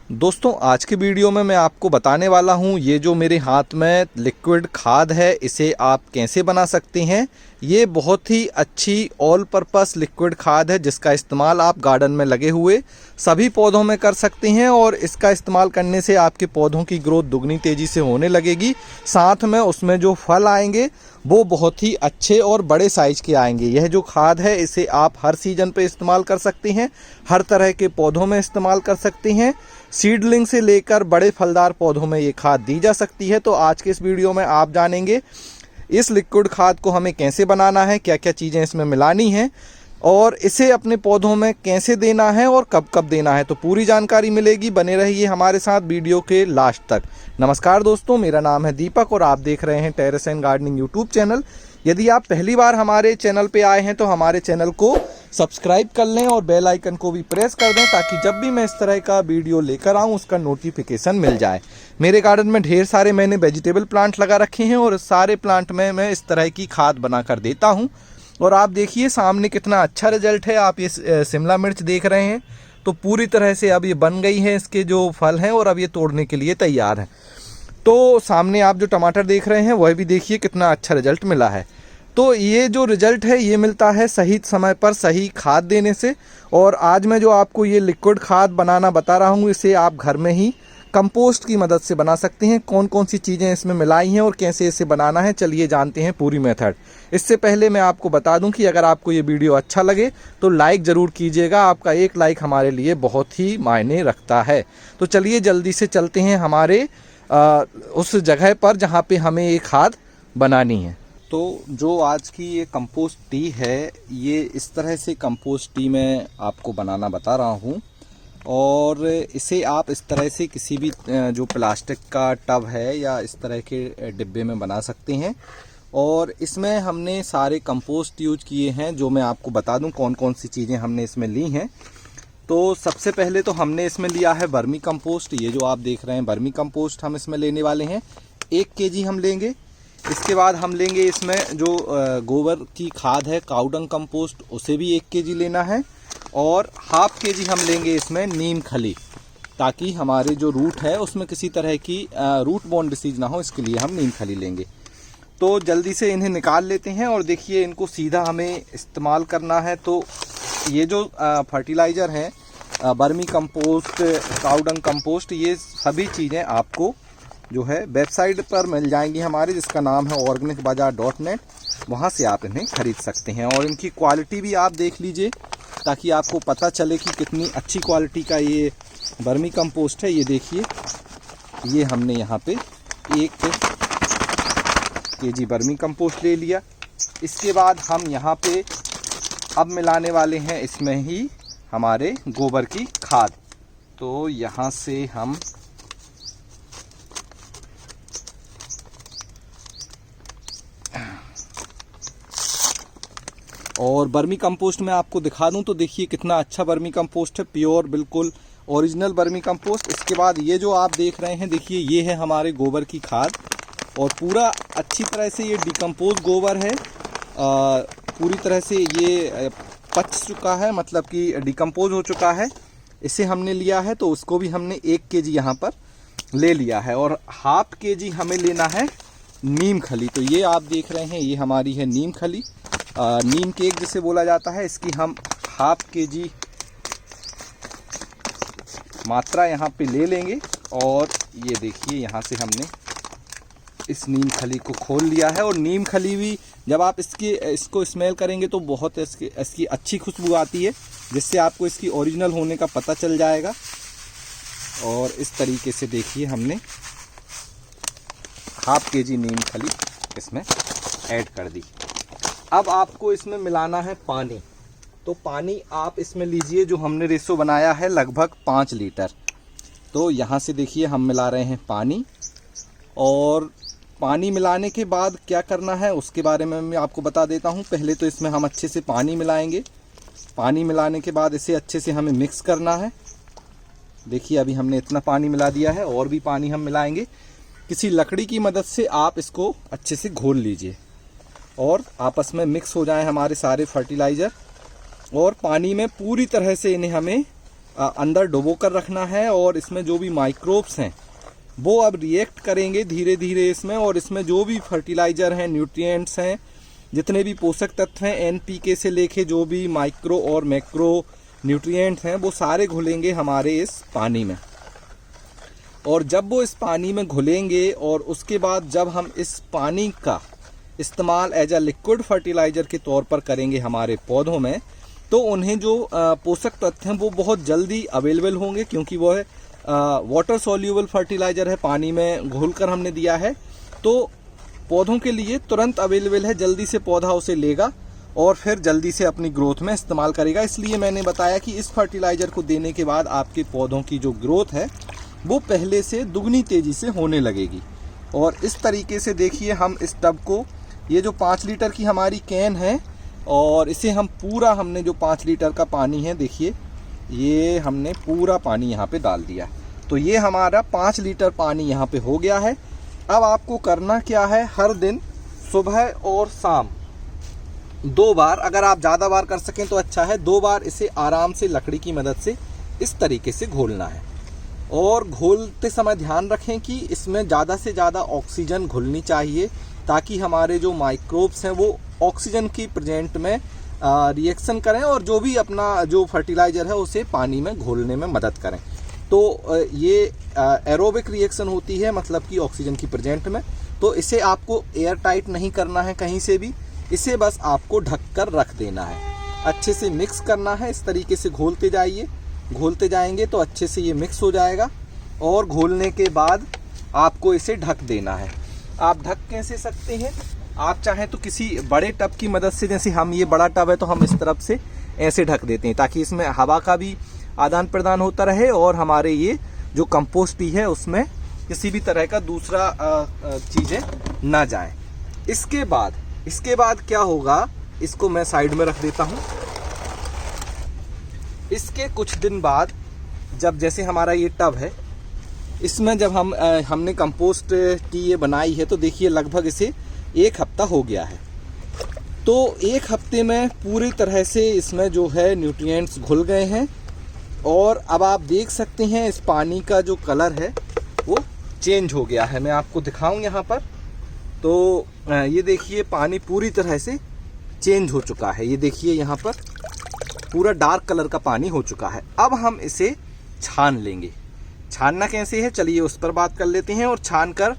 दोस्तों आज के वीडियो में मैं आपको बताने वाला हूँ ये जो मेरे हाथ में लिक्विड खाद है इसे आप कैसे बना सकते हैं। ये बहुत ही अच्छी ऑल पर्पस लिक्विड खाद है जिसका इस्तेमाल आप गार्डन में लगे हुए सभी पौधों में कर सकते हैं और इसका इस्तेमाल करने से आपके पौधों की ग्रोथ दुगनी तेज़ी से होने लगेगी। साथ में उसमें जो फल आएंगे वो बहुत ही अच्छे और बड़े साइज के आएंगे। यह जो खाद है इसे आप हर सीजन पे इस्तेमाल कर सकते हैं, हर तरह के पौधों में इस्तेमाल कर सकते हैं। सीडलिंग से लेकर बड़े फलदार पौधों में ये खाद दी जा सकती है। तो आज के इस वीडियो में आप जानेंगे इस लिक्विड खाद को हमें कैसे बनाना है, क्या क्या चीज़ें इसमें मिलानी हैं और इसे अपने पौधों में कैसे देना है और कब कब देना है। तो पूरी जानकारी मिलेगी, बने रहिए हमारे साथ वीडियो के लास्ट तक। नमस्कार दोस्तों, मेरा नाम है दीपक और आप देख रहे हैं terrace and gardening YouTube channel. यदि आप पहली बार हमारे चैनल पे आए हैं तो हमारे चैनल को सब्सक्राइब कर लें और बेल आइकन को भी प्रेस कर दें ताकि जब भी मैं इस तरह का वीडियो लेकर आऊं उसका नोटिफिकेशन मिल जाए। मेरे गार्डन में ढेर सारे मैंने वेजिटेबल प्लांट लगा रखे हैं और सारे प्लांट में मैं इस तरह की खाद बना कर देता हूं। और आप देखिए सामने कितना अच्छा रिजल्ट है। आप ये शिमला मिर्च देख रहे हैं तो पूरी तरह से अब ये बन गई है, इसके जो फल हैं और अब ये तोड़ने के लिए तैयार है। तो सामने आप जो टमाटर देख रहे हैं वह भी देखिए कितना अच्छा रिजल्ट मिला है। तो ये जो रिजल्ट है ये मिलता है सही समय पर सही खाद देने से। और आज मैं जो आपको ये लिक्विड खाद बनाना बता रहा हूँ इसे आप घर में ही कंपोस्ट की मदद से बना सकते हैं। कौन कौन सी चीज़ें इसमें मिलाई हैं और कैसे इसे बनाना है, चलिए जानते हैं पूरी मेथड। इससे पहले मैं आपको बता दूं कि अगर आपको ये वीडियो अच्छा लगे तो लाइक ज़रूर कीजिएगा। आपका एक लाइक हमारे लिए बहुत ही मायने रखता है। तो चलिए जल्दी से चलते हैं हमारे उस जगह पर जहाँ पे हमें ये खाद बनानी है। तो जो आज की ये कंपोस्ट टी है ये इस तरह से कंपोस्ट टी मैं आपको बनाना बता रहा हूँ। और इसे आप इस तरह से किसी भी जो प्लास्टिक का टब है या इस तरह के डिब्बे में बना सकते हैं। और इसमें हमने सारे कंपोस्ट यूज किए हैं जो मैं आपको बता दूं कौन कौन सी चीज़ें हमने इसमें ली हैं। तो सबसे पहले तो हमने इसमें लिया है वर्मी कंपोस्ट। ये जो आप देख रहे हैं वर्मी कंपोस्ट हम इसमें लेने वाले हैं 1 kg हम लेंगे। इसके बाद हम लेंगे इसमें जो गोबर की खाद है काउडंग कंपोस्ट, उसे भी 1 kg लेना है। और ½ kg हम लेंगे इसमें नीम खली, ताकि हमारे जो रूट है उसमें किसी तरह की रूट बोर्न डिसीज ना हो, इसके लिए हम नीम खली लेंगे। तो जल्दी से इन्हें निकाल लेते हैं और देखिए इनको सीधा हमें इस्तेमाल करना है। तो ये जो फर्टिलाइज़र हैं वर्मी कंपोस्ट, काउडंग कंपोस्ट, ये सभी चीज़ें आपको जो है वेबसाइट पर मिल जाएंगी हमारे, जिसका नाम है organicbazaar.net। वहाँ से आप इन्हें खरीद सकते हैं और इनकी क्वालिटी भी आप देख लीजिए ताकि आपको पता चले कि कितनी अच्छी क्वालिटी का ये वर्मी कंपोस्ट है। ये देखिए ये हमने यहाँ पे 1 kg वर्मी कंपोस्ट ले लिया। इसके बाद हम यहाँ पे अब मिलाने वाले हैं इसमें ही हमारे गोबर की खाद। तो यहाँ से हम और वर्मी कंपोस्ट में आपको दिखा दूं तो देखिए कितना अच्छा वर्मी कंपोस्ट है, प्योर बिल्कुल ओरिजिनल वर्मी कंपोस्ट। इसके बाद ये जो आप देख रहे हैं देखिए ये है हमारे गोबर की खाद और पूरा अच्छी तरह से ये डिकम्पोज गोबर है। पूरी तरह से ये पच चुका है, मतलब कि डिकम्पोज हो चुका है। इसे हमने लिया है तो उसको भी हमने 1 kg यहाँ पर ले लिया है। और ½ kg हमें लेना है नीम खली। तो ये आप देख रहे हैं ये हमारी है नीम खली, नीम केक जिसे बोला जाता है। इसकी हम ½ kg मात्रा यहाँ पे ले लेंगे। और ये देखिए यहाँ से हमने इस नीम खली को खोल लिया है। और नीम खली भी जब आप इसको स्मेल करेंगे तो बहुत इसकी अच्छी खुशबू आती है, जिससे आपको इसकी ओरिजिनल होने का पता चल जाएगा। और इस तरीके से देखिए हमने ½ kg नीम खली इसमें ऐड कर दी। अब आपको इसमें मिलाना है पानी। तो पानी आप इसमें लीजिए, जो हमने रेशो बनाया है लगभग 5 लीटर। तो यहाँ से देखिए हम मिला रहे हैं पानी। और पानी मिलाने के बाद क्या करना है उसके बारे में मैं आपको बता देता हूँ। पहले तो इसमें हम अच्छे से पानी मिलाएंगे। पानी मिलाने के बाद इसे अच्छे से हमें मिक्स करना है। देखिए अभी हमने इतना पानी मिला दिया है और भी पानी हम मिलाएंगे। किसी लकड़ी की मदद से आप इसको अच्छे से घोल लीजिए और आपस में मिक्स हो जाए हमारे सारे फर्टिलाइज़र। और पानी में पूरी तरह से इन्हें हमें अंदर डुबो कर रखना है और इसमें जो भी माइक्रोब्स हैं वो अब रिएक्ट करेंगे धीरे धीरे इसमें, और इसमें जो भी फर्टिलाइज़र हैं, न्यूट्रिएंट्स हैं, जितने भी पोषक तत्व हैं, एनपीके से लेके जो भी माइक्रो और मैक्रो न्यूट्रिएंट्स हैं, वो सारे घुलेंगे हमारे इस पानी में। और जब वो इस पानी में घुलेंगे और उसके बाद जब हम इस पानी का इस्तेमाल एज अ लिक्विड फर्टिलाइज़र के तौर पर करेंगे हमारे पौधों में, तो उन्हें जो पोषक तत्व हैं वो बहुत जल्दी अवेलेबल होंगे, क्योंकि वो है वाटर सोल्यूबल फर्टिलाइज़र है, पानी में घोलकर हमने दिया है, तो पौधों के लिए तुरंत अवेलेबल है। जल्दी से पौधा उसे लेगा और फिर जल्दी से अपनी ग्रोथ में इस्तेमाल करेगा। इसलिए मैंने बताया कि इस फर्टिलाइज़र को देने के बाद आपके पौधों की जो ग्रोथ है वो पहले से दुगनी तेज़ी से होने लगेगी। और इस तरीके से देखिए, हम इस टब को, ये जो 5 लीटर की हमारी कैन है, और इसे हम पूरा, हमने जो 5 लीटर का पानी है, देखिए ये हमने पूरा पानी यहाँ पे डाल दिया। तो ये हमारा 5 लीटर पानी यहाँ पे हो गया है। अब आपको करना क्या है, हर दिन सुबह और शाम 2 बार, अगर आप ज़्यादा बार कर सकें तो अच्छा है, 2 बार इसे आराम से लकड़ी की मदद से इस तरीके से घोलना है। और घोलते समय ध्यान रखें कि इसमें ज़्यादा से ज़्यादा ऑक्सीजन घुलनी चाहिए, ताकि हमारे जो माइक्रोब्स हैं वो ऑक्सीजन की प्रेजेंट में रिएक्शन करें और जो भी अपना जो फर्टिलाइज़र है उसे पानी में घोलने में मदद करें। तो ये एरोबिक रिएक्शन होती है, मतलब कि ऑक्सीजन की प्रेजेंट में। तो इसे आपको एयर टाइट नहीं करना है कहीं से भी, इसे बस आपको ढक कर रख देना है। अच्छे से मिक्स करना है, इस तरीके से घोलते जाइए, घोलते जाएंगे तो अच्छे से ये मिक्स हो जाएगा। और घोलने के बाद आपको इसे ढक देना है। आप ढक कैसे सकते हैं, आप चाहें तो किसी बड़े टब की मदद से, जैसे हम, ये बड़ा टब है तो हम इस तरफ से ऐसे ढक देते हैं, ताकि इसमें हवा का भी आदान प्रदान होता रहे और हमारे ये जो कंपोस्ट ही है उसमें किसी भी तरह का दूसरा चीज़ें ना जाए। इसके बाद क्या होगा, इसको मैं साइड में रख देता हूँ। इसके कुछ दिन बाद, जब जैसे हमारा ये टब है, इसमें जब हमने कंपोस्ट की ये बनाई है, तो देखिए लगभग इसे 1 हफ्ता हो गया है। तो 1 हफ्ते में पूरी तरह से इसमें जो है न्यूट्रिएंट्स घुल गए हैं। और अब आप देख सकते हैं इस पानी का जो कलर है वो चेंज हो गया है। मैं आपको दिखाऊं यहाँ पर, तो ये देखिए पानी पूरी तरह से चेंज हो चुका है। ये देखिए यहाँ पर पूरा डार्क कलर का पानी हो चुका है। अब हम इसे छान लेंगे। छानना कैसे है, चलिए उस पर बात कर लेते हैं। और छान कर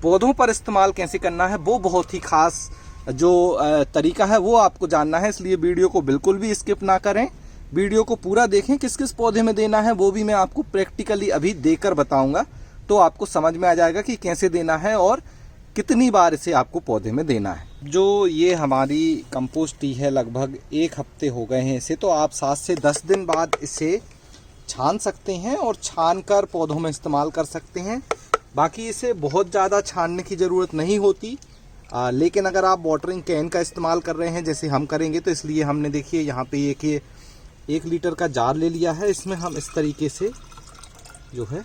पौधों पर इस्तेमाल कैसे करना है, वो बहुत ही खास जो तरीका है वो आपको जानना है। इसलिए वीडियो को बिल्कुल भी स्किप ना करें, वीडियो को पूरा देखें। किस किस पौधे में देना है वो भी मैं आपको प्रैक्टिकली अभी देकर बताऊंगा, तो आपको समझ में आ जाएगा कि कैसे देना है और कितनी बार इसे आपको पौधे में देना है। जो ये हमारी कंपोस्ट टी है, लगभग 1 हफ्ते हो गए हैं इसे, तो आप 7 से 10 दिन बाद इसे छान सकते हैं और छान कर पौधों में इस्तेमाल कर सकते हैं। बाकी इसे बहुत ज़्यादा छानने की ज़रूरत नहीं होती, लेकिन अगर आप वाटरिंग कैन का इस्तेमाल कर रहे हैं जैसे हम करेंगे, तो इसलिए हमने देखिए यहाँ पे ये 1 लीटर का जार ले लिया है। इसमें हम इस तरीके से जो है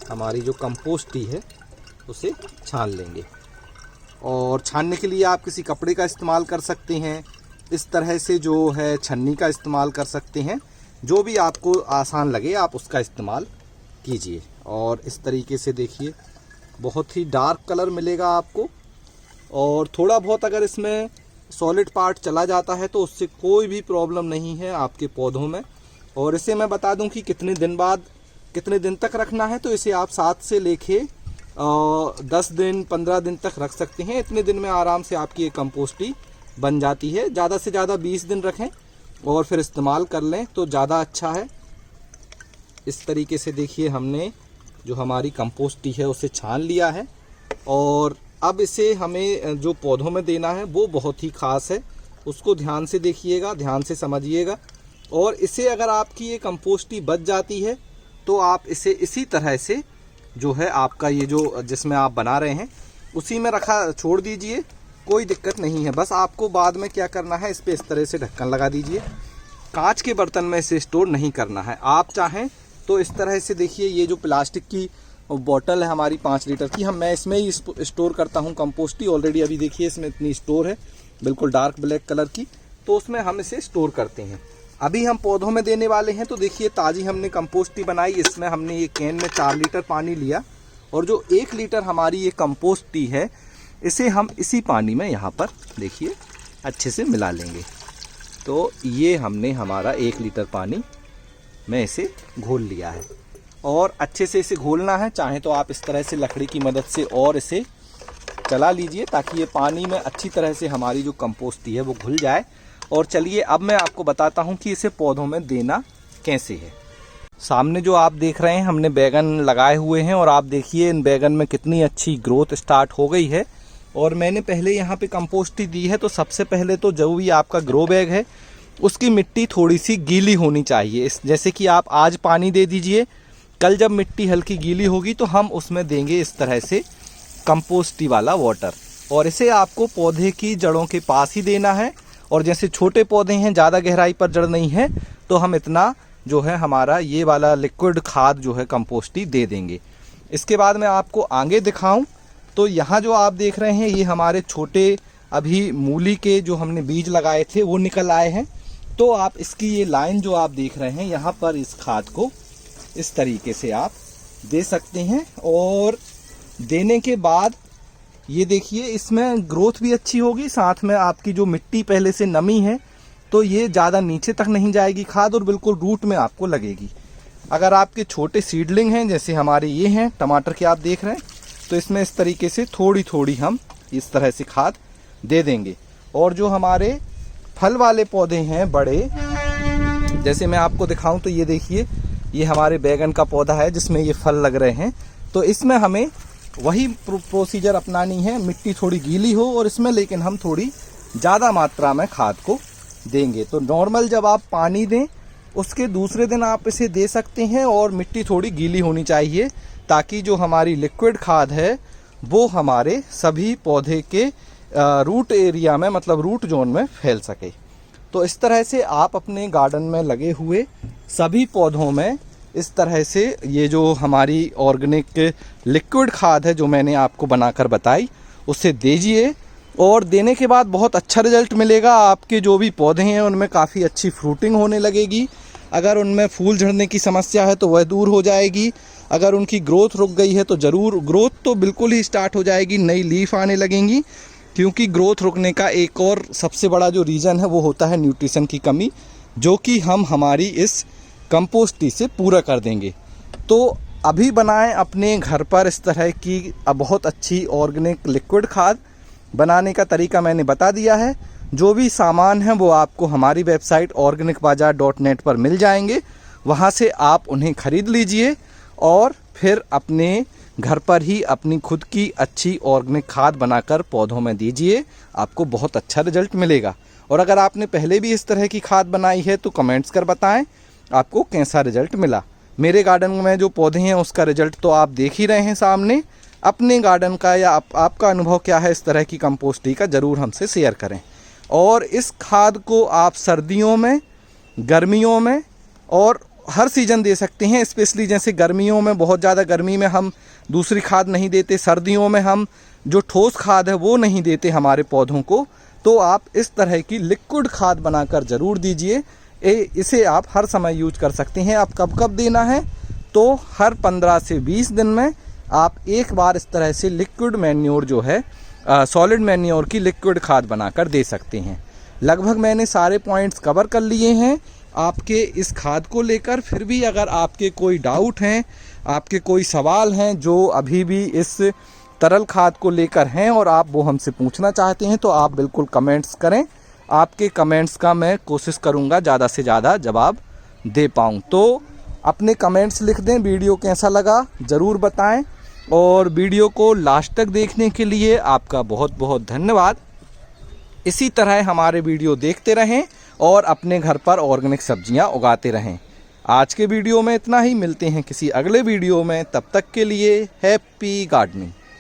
हमारी जो कंपोस्ट टी है उसे छान लेंगे। और छानने के लिए आप किसी कपड़े का इस्तेमाल कर सकते हैं, इस तरह से जो है छन्नी का इस्तेमाल कर सकते हैं, जो भी आपको आसान लगे आप उसका इस्तेमाल कीजिए। और इस तरीके से देखिए बहुत ही डार्क कलर मिलेगा आपको। और थोड़ा बहुत अगर इसमें सॉलिड पार्ट चला जाता है तो उससे कोई भी प्रॉब्लम नहीं है आपके पौधों में। और इसे मैं बता दूं कि कितने दिन तक रखना है, तो इसे आप 7 से लेके 10 दिन 15 दिन तक रख सकते हैं। इतने दिन में आराम से आपकी ये कंपोस्ट टी बन जाती है। ज़्यादा से ज़्यादा 20 दिन रखें और फिर इस्तेमाल कर लें तो ज़्यादा अच्छा है। इस तरीके से देखिए हमने जो हमारी कंपोस्ट टी है उसे छान लिया है। और अब इसे हमें जो पौधों में देना है वो बहुत ही ख़ास है, उसको ध्यान से देखिएगा, ध्यान से समझिएगा। और इसे अगर आपकी ये कंपोस्ट टी बच जाती है तो आप इसे इसी तरह से जो है आपका ये जो जिसमें आप बना रहे हैं उसी में छोड़ दीजिए, कोई दिक्कत नहीं है। बस आपको बाद में क्या करना है, इस पर इस तरह से ढक्कन लगा दीजिए। कांच के बर्तन में इसे स्टोर नहीं करना है। आप चाहें तो इस तरह से देखिए, ये जो प्लास्टिक की बोतल है हमारी 5 लीटर की, मैं इसमें ही स्टोर करता हूँ कंपोस्ट टी। ऑलरेडी अभी देखिए इसमें इतनी स्टोर है, बिल्कुल डार्क ब्लैक कलर की, तो उसमें हम इसे स्टोर करते हैं। अभी हम पौधों में देने वाले हैं। तो देखिए ताज़ी हमने कंपोस्ट टी बनाई। इसमें हमने ये कैन में 4 लीटर पानी लिया और जो 1 लीटर हमारी ये कंपोस्ट टी है इसे हम इसी पानी में यहाँ पर देखिए अच्छे से मिला लेंगे। तो ये हमने हमारा 1 लीटर पानी में इसे घोल लिया है और अच्छे से इसे घोलना है। चाहे तो आप इस तरह से लकड़ी की मदद से और इसे चला लीजिए ताकि ये पानी में अच्छी तरह से हमारी जो कंपोस्ट टी है वो घुल जाए। और चलिए अब मैं आपको बताता हूँ कि इसे पौधों में देना कैसे है। सामने जो आप देख रहे हैं हमने बैगन लगाए हुए हैं और आप देखिए इन बैगन में कितनी अच्छी ग्रोथ स्टार्ट हो गई है। और मैंने पहले यहाँ पे कंपोस्ट ही दी है। तो सबसे पहले तो जो भी आपका ग्रो बैग है उसकी मिट्टी थोड़ी सी गीली होनी चाहिए। जैसे कि आप आज पानी दे दीजिए, कल जब मिट्टी हल्की गीली होगी तो हम उसमें देंगे इस तरह से कंपोस्ट वाला वाटर। और इसे आपको पौधे की जड़ों के पास ही देना है। और जैसे छोटे पौधे हैं, ज़्यादा गहराई पर जड़ नहीं है, तो हम इतना जो है हमारा ये वाला लिक्विड खाद जो है कंपोस्ट ही दे देंगे। इसके बाद मैं आपको आगे दिखाऊं तो यहाँ जो आप देख रहे हैं ये हमारे छोटे अभी मूली के जो हमने बीज लगाए थे वो निकल आए हैं। तो आप इसकी ये लाइन जो आप देख रहे हैं यहाँ पर इस खाद को इस तरीके से आप दे सकते हैं। और देने के बाद ये देखिए इसमें ग्रोथ भी अच्छी होगी, साथ में आपकी जो मिट्टी पहले से नमी है तो ये ज़्यादा नीचे तक नहीं जाएगी खाद और बिल्कुल रूट में आपको लगेगी। अगर आपके छोटे सीडलिंग हैं जैसे हमारे ये हैं टमाटर के आप देख रहे हैं तो इसमें इस तरीके से थोड़ी थोड़ी हम इस तरह से खाद दे देंगे। और जो हमारे फल वाले पौधे हैं बड़े, जैसे मैं आपको दिखाऊं तो ये देखिए ये हमारे बैगन का पौधा है जिसमें ये फल लग रहे हैं। तो इसमें हमें वही प्रोसीजर अपनानी है, मिट्टी थोड़ी गीली हो और इसमें लेकिन हम थोड़ी ज़्यादा मात्रा में खाद को देंगे। तो नॉर्मल जब आप पानी दें उसके दूसरे दिन आप इसे दे सकते हैं और मिट्टी थोड़ी गीली होनी चाहिए ताकि जो हमारी लिक्विड खाद है वो हमारे सभी पौधे के रूट एरिया में मतलब रूट जोन में फैल सके। तो इस तरह से आप अपने गार्डन में लगे हुए सभी पौधों में इस तरह से ये जो हमारी ऑर्गेनिक लिक्विड खाद है जो मैंने आपको बनाकर बताई उसे दीजिए। और देने के बाद बहुत अच्छा रिजल्ट मिलेगा। आपके जो भी पौधे हैं उनमें काफ़ी अच्छी फ्रूटिंग होने लगेगी। अगर उनमें फूल झड़ने की समस्या है तो वह दूर हो जाएगी। अगर उनकी ग्रोथ रुक गई है तो ज़रूर ग्रोथ तो बिल्कुल ही स्टार्ट हो जाएगी, नई लीफ आने लगेंगी। क्योंकि ग्रोथ रुकने का एक और सबसे बड़ा जो रीज़न है वो होता है न्यूट्रिशन की कमी, जो कि हम हमारी इस कंपोस्ट टी से पूरा कर देंगे। तो अभी बनाएं अपने घर पर इस तरह की बहुत अच्छी ऑर्गेनिक लिक्विड खाद। बनाने का तरीका मैंने बता दिया है। जो भी सामान है वो आपको हमारी वेबसाइट organicbazaar.net पर मिल जाएंगे। वहाँ से आप उन्हें ख़रीद लीजिए और फिर अपने घर पर ही अपनी खुद की अच्छी ऑर्गेनिक खाद बनाकर पौधों में दीजिए। आपको बहुत अच्छा रिजल्ट मिलेगा। और अगर आपने पहले भी इस तरह की खाद बनाई है तो कमेंट्स कर बताएं आपको कैसा रिजल्ट मिला। मेरे गार्डन में जो पौधे हैं उसका रिजल्ट तो आप देख ही रहे हैं सामने। अपने गार्डन का या आपका अनुभव क्या है इस तरह की कंपोस्ट टी का, ज़रूर हमसे शेयर करें। और इस खाद को आप सर्दियों में, गर्मियों में और हर सीज़न दे सकते हैं। स्पेशली जैसे गर्मियों में बहुत ज़्यादा गर्मी में हम दूसरी खाद नहीं देते, सर्दियों में हम जो ठोस खाद है वो नहीं देते हमारे पौधों को, तो आप इस तरह की लिक्विड खाद बनाकर ज़रूर दीजिए। इसे आप हर समय यूज कर सकते हैं। आप कब कब देना है तो हर 15 से 20 दिन में आप एक बार इस तरह से लिक्विड मैन्योर जो है सॉलिड मैन्योर की लिक्विड खाद बनाकर दे सकते हैं। लगभग मैंने सारे पॉइंट्स कवर कर लिए हैं आपके इस खाद को लेकर। फिर भी अगर आपके कोई डाउट हैं, आपके कोई सवाल हैं जो अभी भी इस तरल खाद को लेकर हैं और आप वो हमसे पूछना चाहते हैं तो आप बिल्कुल कमेंट्स करें। आपके कमेंट्स का मैं कोशिश करूंगा ज़्यादा से ज़्यादा जवाब दे पाऊँ। तो अपने कमेंट्स लिख दें। वीडियो कैसा लगा ज़रूर बताएं और वीडियो को लास्ट तक देखने के लिए आपका बहुत बहुत धन्यवाद। इसी तरह हमारे वीडियो देखते रहें और अपने घर पर ऑर्गेनिक सब्जियां उगाते रहें। आज के वीडियो में इतना ही। मिलते हैं किसी अगले वीडियो में, तब तक के लिए हैप्पी गार्डनिंग।